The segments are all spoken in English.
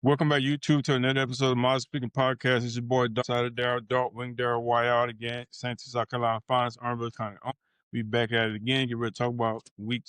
Welcome back, YouTube, to another episode of My Speaking Podcast. It's your boy, Dark Wing Darrell Y out again, St. South Carolina Finance, Armville County. We back at it again. Get ready to talk about week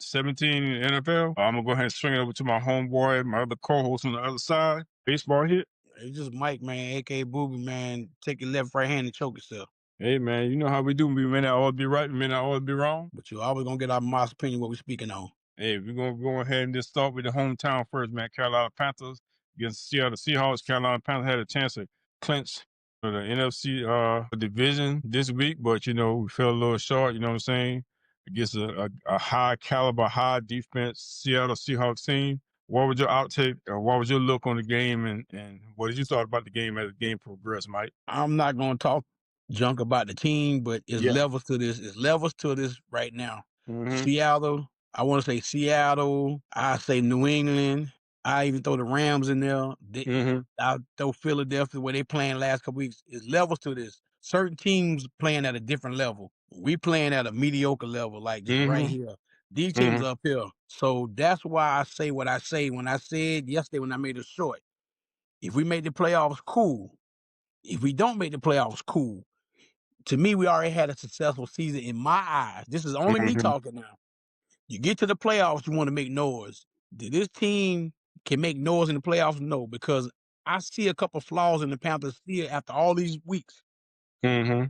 17 in the NFL. I'm going to go ahead and swing it over to my homeboy, my other co-host on the other side. Baseball hit. It's just Mike, man, a.k.a. Booby, man. Take your left right hand and choke yourself. Hey, man, you know how we do. We may not always be right, we may not always be wrong. But you always going to get our Moss opinion what we're speaking on. Hey, we're going to go ahead and just start with the hometown first, man. Carolina Panthers against Seattle Seahawks. Carolina Panthers had a chance to clinch the NFC division this week, but, you know, we fell a little short, you know what I'm saying, against a high caliber, high defense Seattle Seahawks team. What was your outtake, or what was your look on the game, and what did you thought about the game as the game progressed, Mike? I'm not going to talk junk about the team, but it's levels to this. It's levels to this right now. Seattle, I want to say Seattle. I say New England. I even throw the Rams in there. I throw Philadelphia, where they playing last couple weeks. It's levels to this. Certain teams playing at a different level. We playing at a mediocre level, like just right here. These teams are up here. So that's why I say what I say. When I said yesterday when I made it short, if we make the playoffs, cool. If we don't make the playoffs, cool. To me, we already had a successful season in my eyes. This is only me talking now. You get to the playoffs, you want to make noise. Did this team can make noise in the playoffs? No, because I see a couple flaws in the Panthers still after all these weeks. I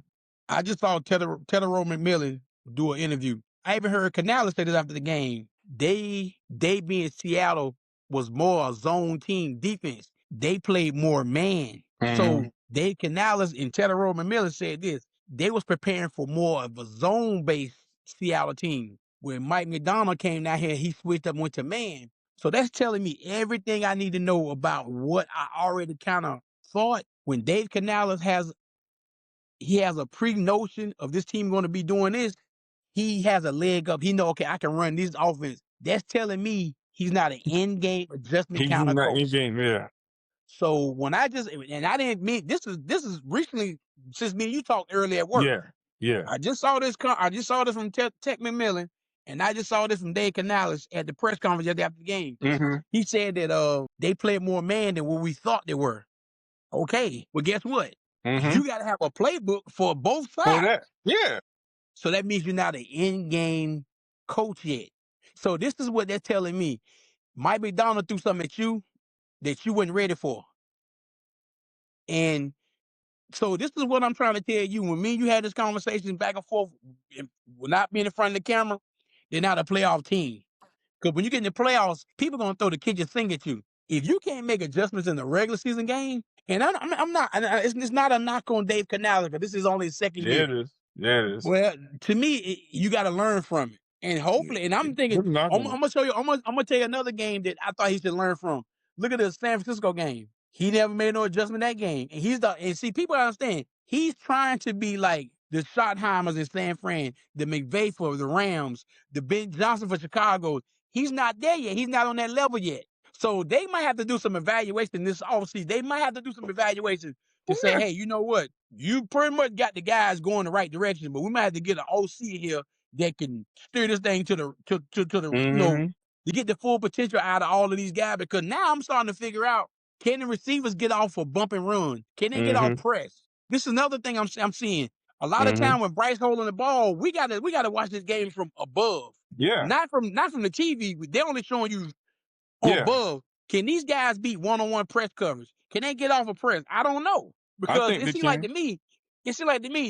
just saw Tedero McMillan do an interview. I even heard Canales say this after the game. They being Seattle was more a zone team defense. They played more man. So Dave Canales and Tedero McMillan said this. They was preparing for more of a zone-based Seattle team. When Mike McDonald came down here, he switched up and went to man. So that's telling me everything I need to know about what I already kind of thought. When Dave Canales has a pre-notion of this team going to be doing this, he has a leg up. He know, okay, I can run this offense. That's telling me he's not an in-game adjustment counter coach. He's not in-game, yeah. So when I didn't mean this is recently since me and you talked earlier at work. Yeah. I just saw this from Tech McMillan, and I just saw this from Dave Canales at the press conference after the game. He said that they played more man than what we thought they were. Okay, well guess what? You got to have a playbook for both sides. For that, yeah. So that means you're not an in-game coach yet. So this is what they're telling me. Mike McDonald threw something at you that you weren't ready for. And so this is what I'm trying to tell you. When me and you had this conversation back and forth, not being in front of the camera, they're not a playoff team. Because when you get in the playoffs, people going to throw the kitchen sink at you. If you can't make adjustments in the regular season game, and I'm not, it's not a knock on Dave Canales, because this is only his second year. Yeah, it is. Well, to me, you got to learn from it. And hopefully, and I'm thinking, I'm going to show you, I'm going to tell you another game that I thought he should learn from. Look at the San Francisco game. He never made no adjustment in that game. And see, people understand, he's trying to be like the Schottenheimers in San Fran, the McVay for the Rams, the Ben Johnson for Chicago. He's not there yet. He's not on that level yet. So they might have to do some evaluation this offseason. They might have to do some evaluation to say, hey, you know what? You pretty much got the guys going the right direction, but we might have to get an OC here that can steer this thing to the you know, to get the full potential out of all of these guys. Because now I'm starting to figure out, can the receivers get off a bump and run? Can they get off press? This is another thing I'm seeing. A lot of time when Bryce holding the ball, we gotta watch this game from above. Yeah. Not from the TV. They're only showing you above. Can these guys beat one-on-one press coverage? Can they get off a press? I don't know. Because it seems like to me,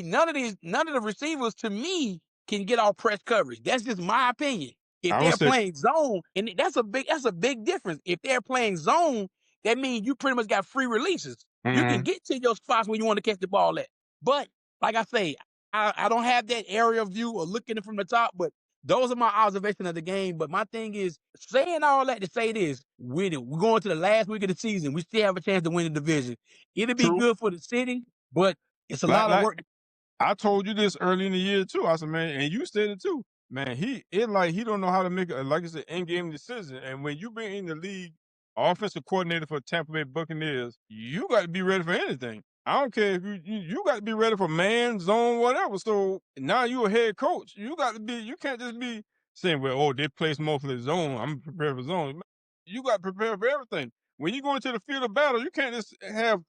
none of the receivers to me can get off press coverage. That's just my opinion. If they're playing zone, and that's a big difference. If they're playing zone, that means you pretty much got free releases. You can get to your spots where you want to catch the ball at. But like I say, I don't have that aerial view or looking from the top, but those are my observations of the game. But my thing is, saying all that to say this, we're going to the last week of the season. We still have a chance to win the division. It'll be good for the city, but it's a lot of work. I told you this early in the year too. I said, man, and you said it too. Man, he don't know how to make like I said, in-game decision. And when you bring in the league offensive coordinator for Tampa Bay Buccaneers, you got to be ready for anything. I don't care if you got to be ready for man, zone, whatever. So now you're a head coach. You can't just be saying, well, they play mostly zone. I'm prepared for zone. You got to prepare for everything. when you go into the field of battle, you can't just have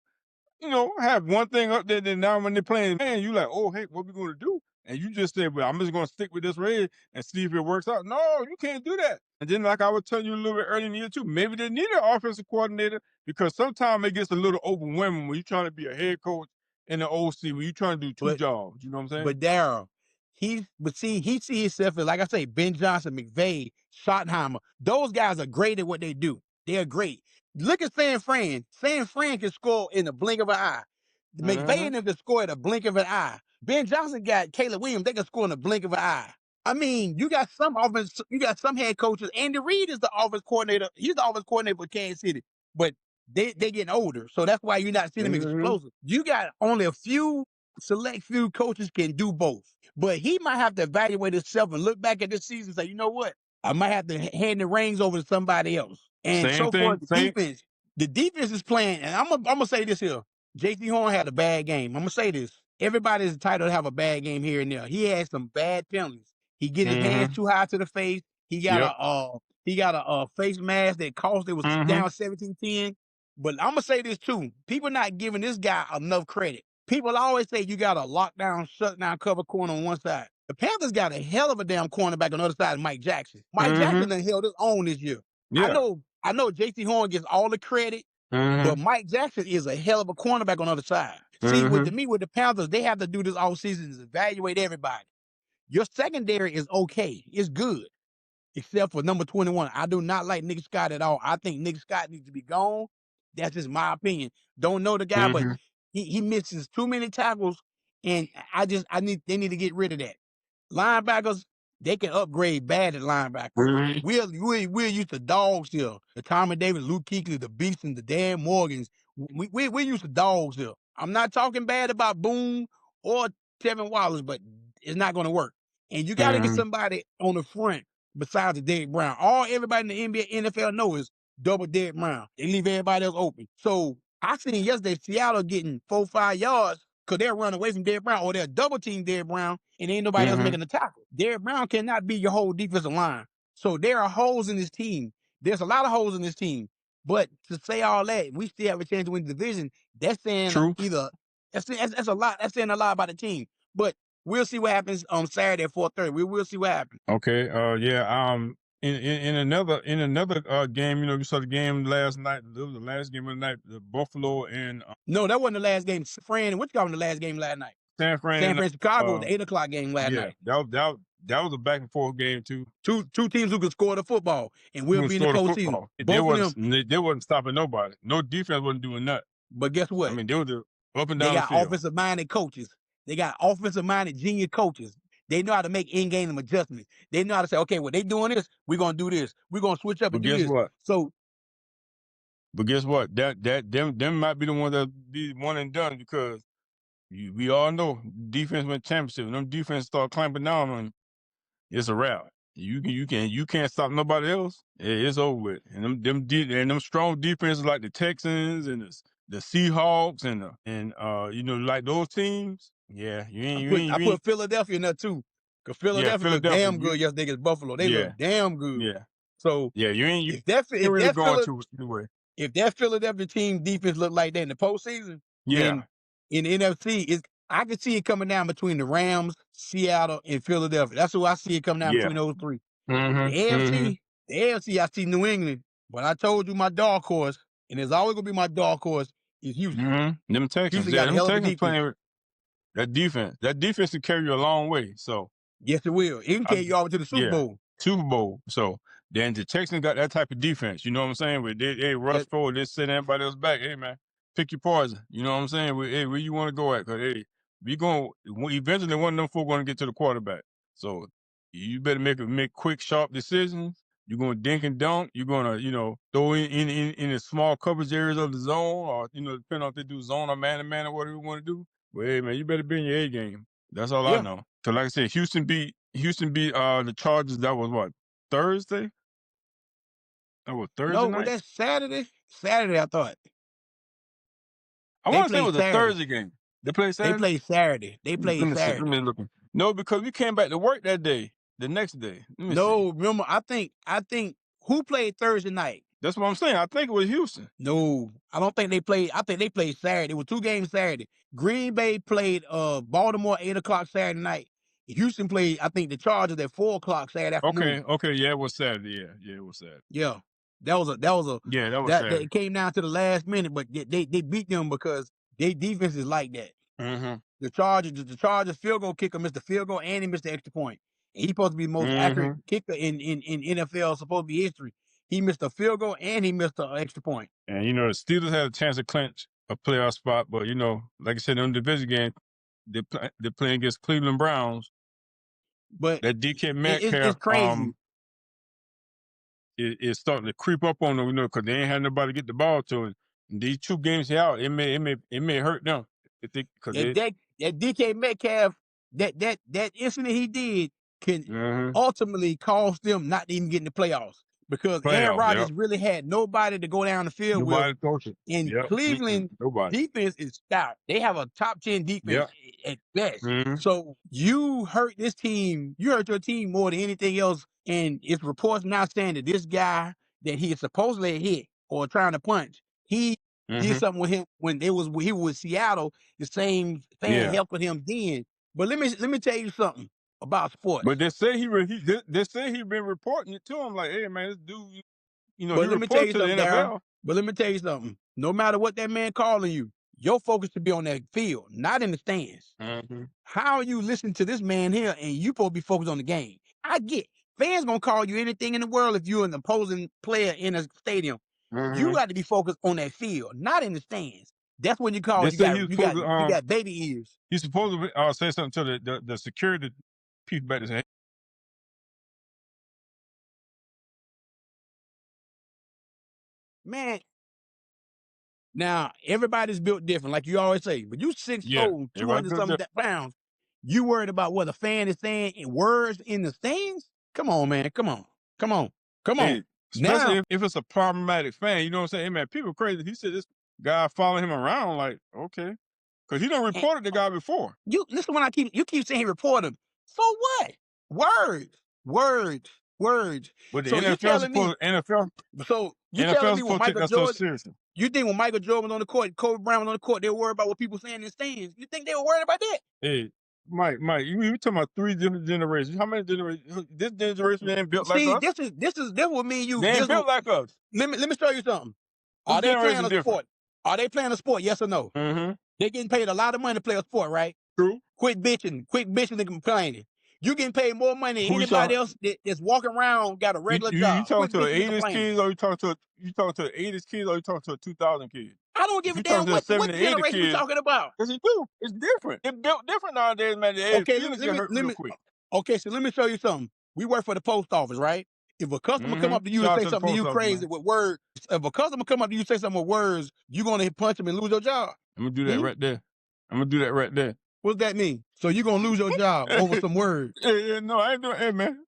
have one thing up there. Then now when they're playing, man, you like, oh hey, what we going to do? And you just say, well, I'm just going to stick with this red and see if it works out. No, you can't do that. And then, like I was telling you a little bit earlier in the year too, maybe they need an offensive coordinator because sometimes it gets a little overwhelming when you're trying to be a head coach in the OC when you're trying to do two jobs. You know what I'm saying? But Daryl, he see himself as, like I say, Ben Johnson, McVay, Schottenheimer. Those guys are great at what they do. They are great. Look at San Fran. San Fran can score in the blink of an eye. McVay and them can score at a blink of an eye. Ben Johnson got Caleb Williams. They can score in the blink of an eye. I mean, you got some offense, you got some head coaches. Andy Reid is the offense coordinator. He's the offense coordinator for Kansas City, but they getting older, so that's why you're not seeing them explosive. You got only a select few coaches can do both, but he might have to evaluate himself and look back at this season and say, you know what, I might have to hand the reins over to somebody else. And Same so far, thing. The defense is playing, and I'm gonna say this here. J.C. Horn had a bad game. I'm gonna say this. Everybody's entitled to have a bad game here and there. He had some bad penalties. He get his hands too high to the face. He got a face mask that cost. It was down 17-10. But I'm gonna say this too. People not giving this guy enough credit. People always say you got a lockdown, shutdown, cover corner on one side. The Panthers got a hell of a damn cornerback on the other side of Mike Jackson. Mike Jackson done held his own this year. Yeah. I know J.C. Horn gets all the credit, but Mike Jackson is a hell of a cornerback on the other side. See, with the Panthers, they have to do this all season is evaluate everybody. Your secondary is okay. It's good. Except for number 21. I do not like Nick Scott at all. I think Nick Scott needs to be gone. That's just my opinion. Don't know the guy, but he misses too many tackles, and they need to get rid of that. Linebackers, they can upgrade bad at linebackers. We're used to dogs here. The Tommy Davis, Luke Kuechly, the Beeson, the Dan Morgans. We're used to dogs here. I'm not talking bad about Boone or Tevin Wallace, but it's not going to work. And you got to get somebody on the front besides the Derrick Brown. Everybody in the NBA, NFL knows is double Derrick Brown. They leave everybody else open. So I seen yesterday Seattle getting 4-5 yards because they're running away from Derrick Brown, or they're double team Derrick Brown, and ain't nobody else making the tackle. Derrick Brown cannot be your whole defensive line. So there are holes in this team. There's a lot of holes in this team. But to say all that, we still have a chance to win the division. That's saying that's a lot. That's saying a lot about the team. But we'll see what happens on Saturday at 4:30. We'll see what happens. Okay. Yeah. In another game, we saw the game last night. It was the last game of the night. The Buffalo and no, that wasn't the last game. Which got on the last game last night? San Fran, Chicago, the 8:00 game last night. That was a back and forth game too. Two teams who could score the football, and we'll be in the postseason. They wasn't stopping nobody. No defense wasn't doing nothing. But guess what? I mean, they were up and down. They got offensive minded coaches. They got offensive minded genius coaches. They know how to make in game adjustments. They know how to say, okay, well, they doing this, we're gonna do this. We're gonna switch up and do this. What? But guess what? Them might be the ones that be one and done because we all know defense win championship. When them defense start clamping down on, it's a wrap. You can't stop nobody else. It's over with. And them strong defenses like the Texans and the Seahawks and like those teams. Yeah, I put Philadelphia in there too. Because Philadelphia looked damn good yesterday against Buffalo. They look damn good. Yeah. So if that Philadelphia team defense look like that in the postseason, in the NFC, I can see it coming down between the Rams, Seattle, and Philadelphia. That's who I see it coming down between those three. The AFC, I see New England. But I told you my dark horse, and there's always gonna be my dark horse, is Houston. Them Texans, Houston got a hell of a defense. Playing that defense can carry you a long way. So yes, it will. It can carry you over to the Super Bowl. Super Bowl. So then the Texans got that type of defense. You know what I'm saying? Where they rush forward, they send everybody else back. Hey man, pick your poison. You know what I'm saying? Where you want to go at? Cause eventually one of them four going to get to the quarterback. So you better make quick, sharp decisions. You're going to dink and dunk. You're going to, throw in the small coverage areas of the zone, or depending on if they do zone or man to man or whatever you want to do. But hey man, you better be in your A game. That's all I know. So like I said, Houston beat the Chargers. That was what, Thursday? That was Thursday night? No, that's Saturday. Saturday, I thought. I want to say it was a Thursday game. They played Saturday? They played Saturday. Let me look. No, because we came back to work that day. The next day. No, remember, I think who played Thursday night? That's what I'm saying. I think it was Houston. No, I don't think they played. I think they played Saturday. It was 2 games Saturday. Green Bay played Baltimore 8 o'clock Saturday night. Houston played, I think, the Chargers at 4 o'clock Saturday afternoon. Okay, yeah, it was Saturday. Yeah, it was Saturday. Yeah, that was a Yeah, that was that Saturday. it came down to the last minute, but they beat them because they defense is like that. The Chargers field goal kicker missed the field goal and he missed the extra point. And he's supposed to be the most accurate kicker in NFL, supposed to be history. He missed a field goal and he missed an extra point. And the Steelers had a chance to clinch a playoff spot, but like I said, in the division game, they're playing against Cleveland Browns. But that DK Metcalf, it's crazy. It's starting to creep up on them, because they ain't had nobody to get the ball to. And these 2 games out, it may hurt them. That DK Metcalf, that incident he did can ultimately cost them not even getting the playoffs because Aaron Rodgers really had nobody to go down the field with. And Cleveland defense is stout. They have a top 10 defense at best. So you hurt this team. You hurt your team more than anything else. And it's reports now saying that this guy that he is supposedly hit or trying to punch, he did something with him when he was with Seattle. The same fan helping him then. But let me tell you something about sports. But they say they say he been reporting it to him, like, hey man, this dude, but he reported to the NFL. Darryl, but let me tell you something. No matter what that man calling you, your focus should be on that field, not in the stands. How are you listening to this man here and you supposed to be focused on the game? I get fans gonna call you anything in the world if you're an opposing player in a stadium. You got to be focused on that field, not in the stands. That's when you call. You got baby ears. He's supposed to say something to the security people back there. Man, now everybody's built different, like you always say. But you 6'4", 200-something pounds. You worried about what a fan is saying in words in the stands? Come on, man. Come on. Especially if it's a problematic fan, you know what I'm saying? Hey man, people crazy. He said this guy following him around, like, okay. Because he done reported the guy before. You listen when you keep saying he reported him. So what? Words. But the NFL. So you telling me when Michael Jordan, you think when Michael Jordan was on the court, Kobe Bryant was on the court, they were worried about what people saying in the stands? You think they were worried about that? Hey, Mike, you talking about 3 different generations. How many generations? This generation ain't built like us. This what me and you. They ain't built like us. Let me show you something. Are they playing a sport? Are they playing a sport? Yes or no? They getting paid a lot of money to play a sport, right? True. Quit bitching and complaining. You getting paid more money than anybody else that's walking around got a regular job. You talking to the 80s kids, or you talking to the 80s kids, or you talking to a 2000 kid? I don't give a damn what generation you talking about. Because you do. It's different. It's built different nowadays, man. Okay, so let me show you something. We work for the post office, right? If a customer come up to you and say something to you crazy with words, if a customer come up to you and say something with words, you gonna punch him and lose your job. I'm gonna do that right there. What's that mean? So you gonna lose your job over some words? No, I ain't doing. Hey, man.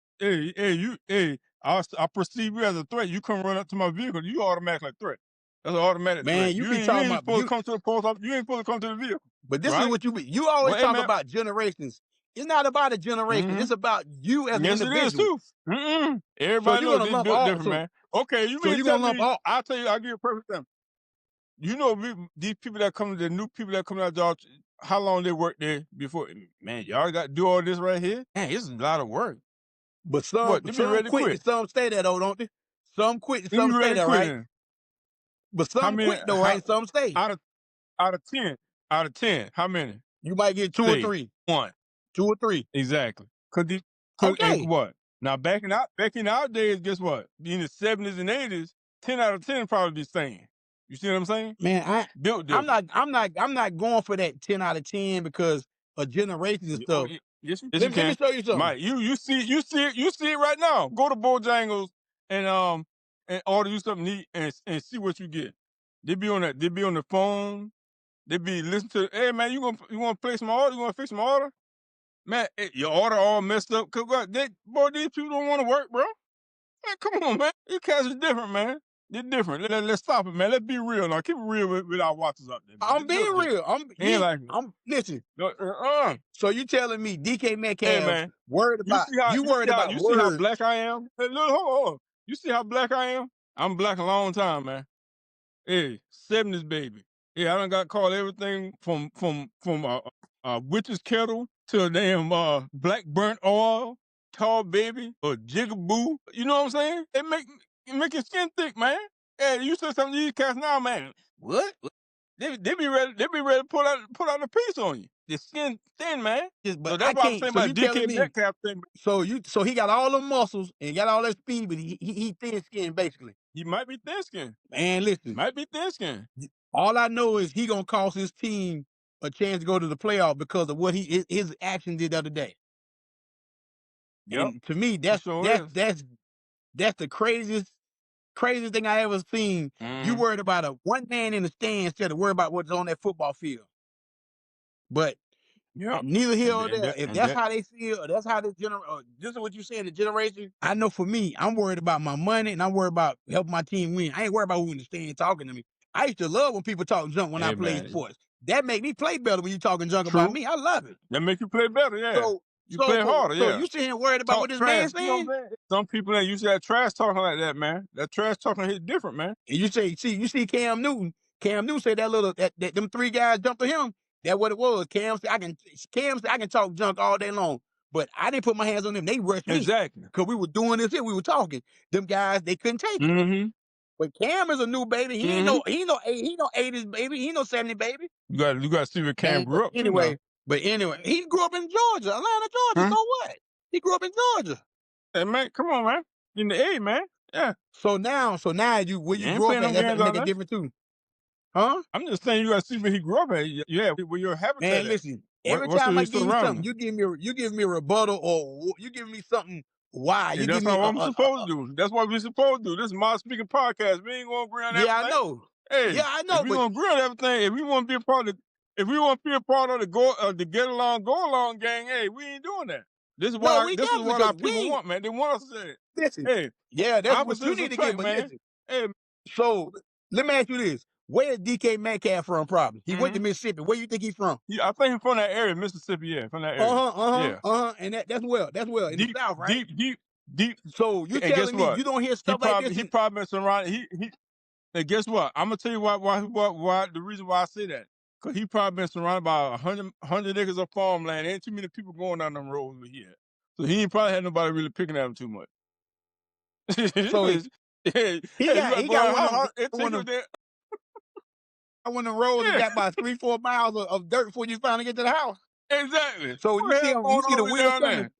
I perceive you as a threat. You come run up to my vehicle, you automatically threat. That's an automatic threat. Man, you be talking about supposed to come to the post office. You ain't supposed to come to the vehicle. But this is what you always talk about generations. It's not about a generation. It's about you as an individual. Yes, it is too. Everybody knows this built different, man. Okay, you mean tell me? I'll tell you. I'll give you a perfect example. You know, these people that come, the new people that come out of job, how long they work there before? Man, y'all got to do all this right here. Man, this is a lot of work. But some quit and some stay there, though, don't they? Some quit and some stay there, right? But some quit though, right? Some stay. Out of 10, how many? You might get 2 or 3. 1, 2 or 3. Exactly. What? Now back in our days, guess what? In the 70s and 80s, 10 out of 10 probably be staying. You see what I'm saying? Man, I'm not going for that 10 out of 10 because of generations and stuff. Yes, let me show you something. Mike, you see it right now. Go to Bojangles and order you something to eat and see what you get. They be on the phone. They be listening to, hey man, you want to place my order? You want to fix my order? Man, your order all messed up. Cause these people don't want to work, bro. Man, come on, man. You cats are different, man. They're different. Let's stop it, man. Let's be real now. Keep it real with our watches up there. I'm being real. Listen. So you telling me DK Metcalf worried about words? See how black I am? Hey, look, hold on. You see how black I am? I'm black a long time, man. Hey, 70s baby. Yeah, I done got called everything from witch's kettle to a damn black burnt oil, tall baby, or jigaboo. You know what I'm saying? It make your skin thick, man. Yeah, you said something to these cats now, man. What? They be ready to put out a piece on you. The skin thin, man. But So that's what I'm saying about DK Metcalf thing. So he got all the muscles and got all that speed, but he thin skinned basically. He might be thin skinned. Man, listen. Might be thin skinned. All I know is he gonna cost his team a chance to go to the playoff because of what his action did the other day. Yep. And to me, that's the craziest thing I ever seen. You worried about a one man in the stands instead of worried about what's on that football field. But neither here or there. If that's how they feel, or that's how this is what you saying, the generation. I know for me, I'm worried about my money and I'm worried about helping my team win. I ain't worried about who in the stand talking to me. I used to love when people talk junk when I played sports. That make me play better when you talking junk about me. I love it. That make you play better, yeah. So you play harder, so you sitting here worried about what this man saying? You know some people that used to that trash talking like that, man. That trash talking hit different, man. And you see Cam Newton. Cam Newton said that them three guys jumped to him. That's what it was. Cam said I can talk junk all day long, but I didn't put my hands on them. They rushed me. Exactly. Because we were doing this here. We were talking. Them guys, they couldn't take it. But Cam is a new baby. He ain't no 80s baby. He ain't no 70 baby. You got to see where Cam grew up. Anyway, he grew up in Georgia, Atlanta, Georgia. So what? He grew up in Georgia. Hey man, come on, man. In the A, man. Yeah. So now you where you grew up at, that make a difference too. Huh? I'm just saying you gotta see where he grew up at. Yeah, where your habitat. Man, listen. Every time I give you something, you give me a rebuttal or you give me something. Why? Yeah, that's what I'm supposed to do. That's what we're supposed to do. This is my speaking podcast. We ain't gonna agree on everything. Yeah, I know. Hey, yeah, I know. If we gonna agree on everything, if we want to be a part of the get along, go along gang, hey, we ain't doing that. This is what our people want, man. They want us to say, listen, hey, yeah, that's what you need to get, man. Listen. Hey, so let me ask you this. Where is DK Metcalf from, probably? He went to Mississippi. Where you think he's from? Yeah, I think he's from that area, Mississippi, yeah, from that area. And that's well. In the South, right? Deep. So you telling me you don't hear stuff like this? He probably been surrounded. And guess what? I'm gonna tell you why the reason why I say that. Cause he probably been surrounded by 100 acres of farmland. Ain't too many people going down them roads where he at. So he ain't probably had nobody really picking at him too much. So he got one of the roads that got about 3-4 miles of dirt before you finally get to the house. Exactly. So you see the wheels coming.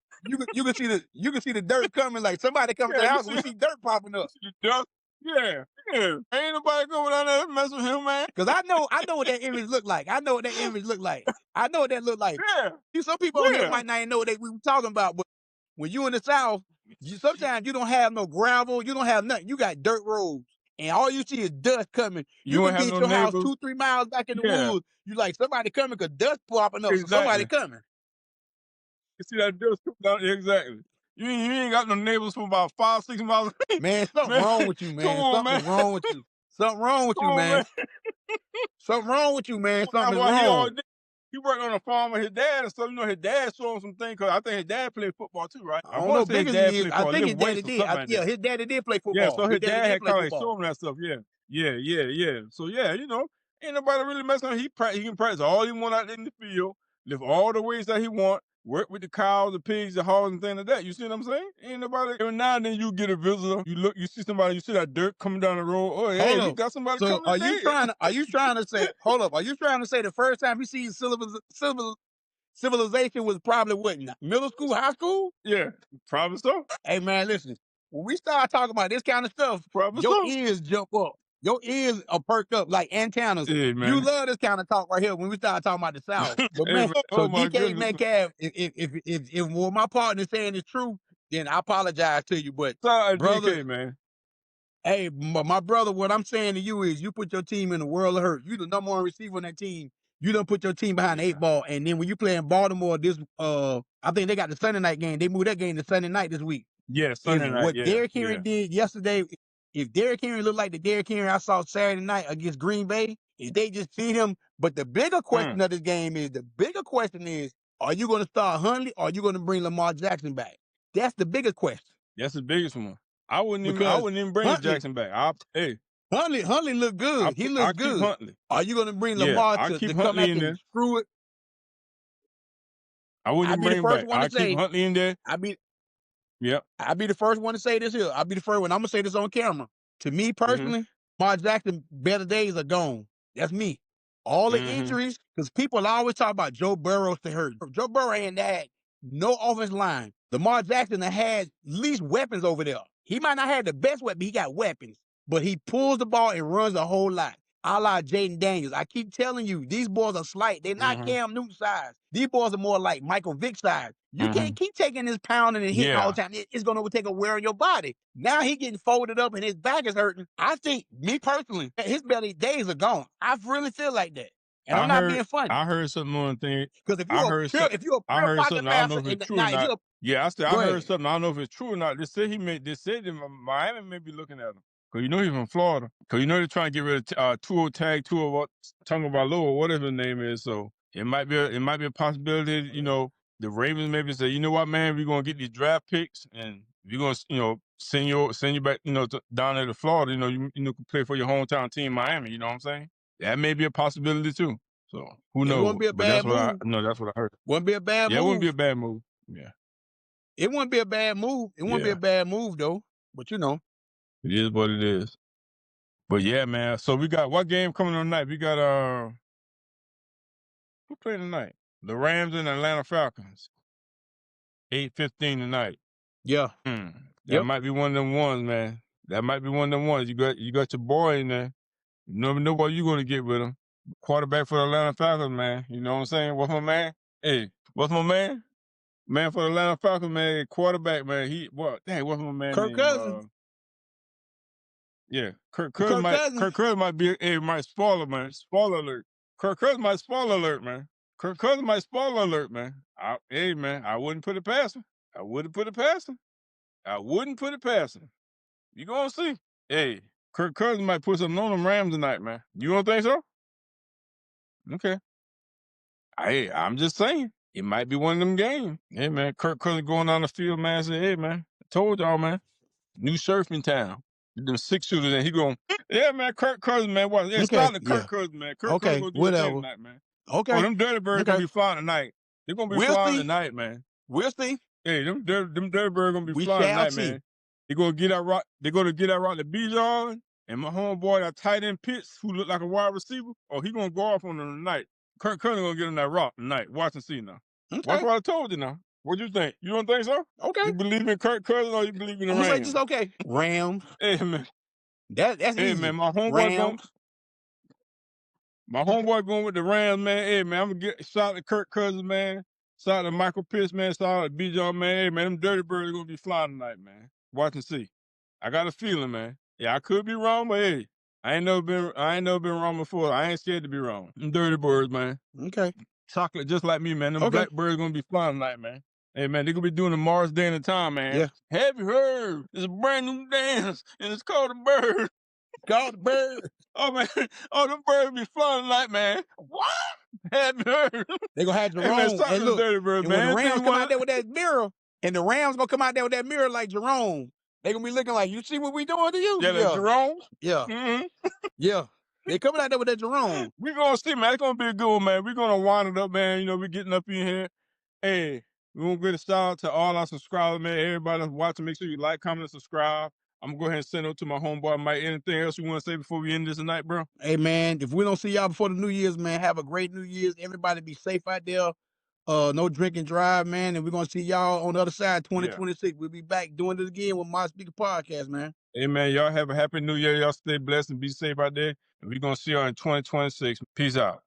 You can see the dirt coming, like somebody coming to the house. We see dirt popping up. Yeah. Ain't nobody going down there mess with him, man. Because I know what that image look like. I know what that look like. Yeah. Some people on here might not know what we were talking about, but when you in the South, sometimes you don't have no gravel, you don't have nothing. You got dirt roads. And all you see is dust coming. You can get your house 2-3 miles back in the woods. You like somebody coming because dust popping up. Exactly. So somebody coming. You see that dust coming down? Exactly. You ain't got no neighbors for about 5-6 miles. Man, something wrong with you, man. Something wrong with you. Something wrong with you, man. Something wrong with you, man. Something wrong. He worked on a farm with his dad and stuff. You know, his dad showed him some things because I think his dad played football too, right? I don't know. I think his daddy did. Yeah, his daddy did play football. Yeah, so his dad had kind of show him that stuff. Yeah. So yeah, you know, ain't nobody really messing with him. He can practice all he want out there in the field, lift all the weights that he want, work with the cows, the pigs, the hogs, and things like that. You see what I'm saying? Ain't nobody. Every now and then you get a visitor. You see somebody. You see that dirt coming down the road. Oh, hey, we got somebody coming. Are you trying to say? Hold up. Are you trying to say the first time you see civilization was probably what? Middle school, high school? Yeah, probably so. Hey man, listen. When we start talking about this kind of stuff, your ears jump up. Your ears are perked up like antennas. Yeah, man. You love this kind of talk right here when we start talking about the South. But man, so DK Metcalf, if what my partner saying is true, then I apologize to you. But brother, DK, man. Hey, my brother, what I'm saying to you is you put your team in the world of hurt. You the number one receiver on that team. You done put your team behind the 8 ball. And then when you play in Baltimore, I think they got the Sunday night game. They moved that game to Sunday night this week. Yeah, Sunday night. What Derrick Henry did yesterday, if Derrick Henry looked like the Derrick Henry I saw Saturday night against Green Bay, if they just see him, but the bigger question of this game is, are you going to start Hundley or are you going to bring Lamar Jackson back? That's the biggest question. That's the biggest one. I wouldn't Because even bring Huntley, Jackson back. Huntley looked good. He I looked keep good. Huntley. Are you gonna bring Yeah, Lamar I to keep come Huntley back in and there. screw it? I wouldn't I'd even be the bring him first back. one to I keep say. Huntley in there. Yep. I'll be the first one to say this here. I'll be the first one. I'm gonna say this on camera. To me personally, Lamar Jackson better days are gone. That's me. All the injuries, because people always talk about Joe Burrow stay hurt. Joe Burrow ain't had no offensive line. Lamar Jackson had at least weapons over there. He might not have the best weapon, he got weapons. But he pulls the ball and runs a whole lot. A la Jaden Daniels. I keep telling you, these boys are slight. They're not Cam Newton size. These boys are more like Michael Vick size. You can't keep taking this pounding and hitting all the time. It's going to take a wear on your body. Now he getting folded up and his back is hurting. I think, me personally, his belly days are gone. I really feel like that. And I'm not being funny. I heard something on the thing. Because if you're a pure pocket I don't know passer, if it's and true now or if you're not. a Yeah, I Go heard ahead. something. I don't know if it's true or not. They said that Miami may be looking at him. Because you know he's from Florida. Because you know they're trying to get rid of Tua Tagovailoa, whatever his name is. So it might be a possibility, you know, the Ravens maybe say, you know what, man, we're gonna get these draft picks and we're gonna, you know, send you back, you know, down there to Florida, you know, you can play for your hometown team, Miami, you know what I'm saying? That may be a possibility too. So who knows? It wouldn't be a But that's bad what move. that's what I heard. Wouldn't be a bad Yeah, it wouldn't be a move. bad move. Yeah. It wouldn't be a bad move. It wouldn't be Yeah. a bad move though. But you know. It is what it is. But yeah, man. So we got what game coming on tonight? We got who playing tonight? The Rams and the Atlanta Falcons. 8:15 tonight. Yeah. That might be one of them ones, man. That might be one of them ones. You got your boy in there. You never know what you're gonna get with him. Quarterback for the Atlanta Falcons, man. You know what I'm saying? What's my man? Hey, what's my man? Man for the Atlanta Falcons, man. Quarterback, man. What's my man Kirk name? Cousins. Yeah, Kirk Cousins might be spoiler, man. Spoiler alert. Kirk Cousins might spoiler alert, man. Kirk Cousins might spoiler alert, man. Hey, man, I wouldn't put it past him. I wouldn't put it past him. You gonna see. Hey, Kirk Cousins might put something on them Rams tonight, man. You don't think so? Okay. Hey, I'm just saying. It might be one of them games. Hey, man, Kirk Cousins going down the field, man, say, hey, man, I told y'all, man. New surfing town. Them 6-shooters, and he going, yeah, man, Kirk Cousins, man. It's not the Kirk Cousins, man. Kirk Cousins gonna do his thing tonight, man. Okay. Oh, them Dirty Birds gonna be flying tonight. They're gonna be flying tonight, man. We'll see. Hey, them Dirty Birds gonna be flying tonight, man. They're gonna get out right. They're gonna get out right the Bijan and my homeboy, that tight end Pitts, who look like a wide receiver. Oh, he gonna go off on them tonight. Kirk Cousins gonna get him that rock tonight. Watch and see now. Okay. Watch what I told you now. What you think? You don't think so? Okay. You believe in Kirk Cousins or you believe in the Rams? I'm gonna say just okay. Rams. Hey, man. That's hey, easy. Man, my homeboy going with the Rams, man. Hey, man, I'm gonna get shout out to Kirk Cousins, man. Shout out to Michael Pitts, man. Shout out to Bijan, man. Hey, man, them Dirty Birds gonna be flying tonight, man. Watch and see. I got a feeling, man. Yeah, I could be wrong, but hey, I ain't never been wrong before. I ain't scared to be wrong. Them Dirty Birds, man. Okay. Chocolate just like me, man. Them Black Birds gonna be flying tonight, man. Hey, man, they gonna be doing the Mars Day in the time, man. Yeah. Have you heard? It's a brand new dance, and it's called the Bird. Called the Bird. Oh, man. Oh, them birds be flying tonight, man. What? Have you heard? They gonna have Jerome. Hey, man, stop and look, Dirty Bird, and man. when the Rams come out there with that mirror, and the Rams gonna come out there with that mirror like Jerome, they gonna be looking like, you see what we doing to you? Yeah, that Jerome? Yeah. Yeah. They coming out there with that Jerome. We gonna see, man. It's gonna be a good one, man. We gonna wind it up, man. You know, we getting up in here. Hey, we gonna get a shout out to all our subscribers, man. Everybody that's watching, make sure you like, comment, and subscribe. I'm gonna go ahead and send it to my homeboy Mike. Anything else you want to say before we end this tonight, bro? Hey, man, if we don't see y'all before the New Year's, man, have a great New Year's. Everybody be safe out there. No drink and drive, man. And we're gonna see y'all on the other side, 2026. Yeah. We'll be back doing it again with My Speaker Podcast, man. Hey, man, y'all have a happy New Year. Y'all stay blessed and be safe out there. And we're gonna see y'all in 2026. Peace out.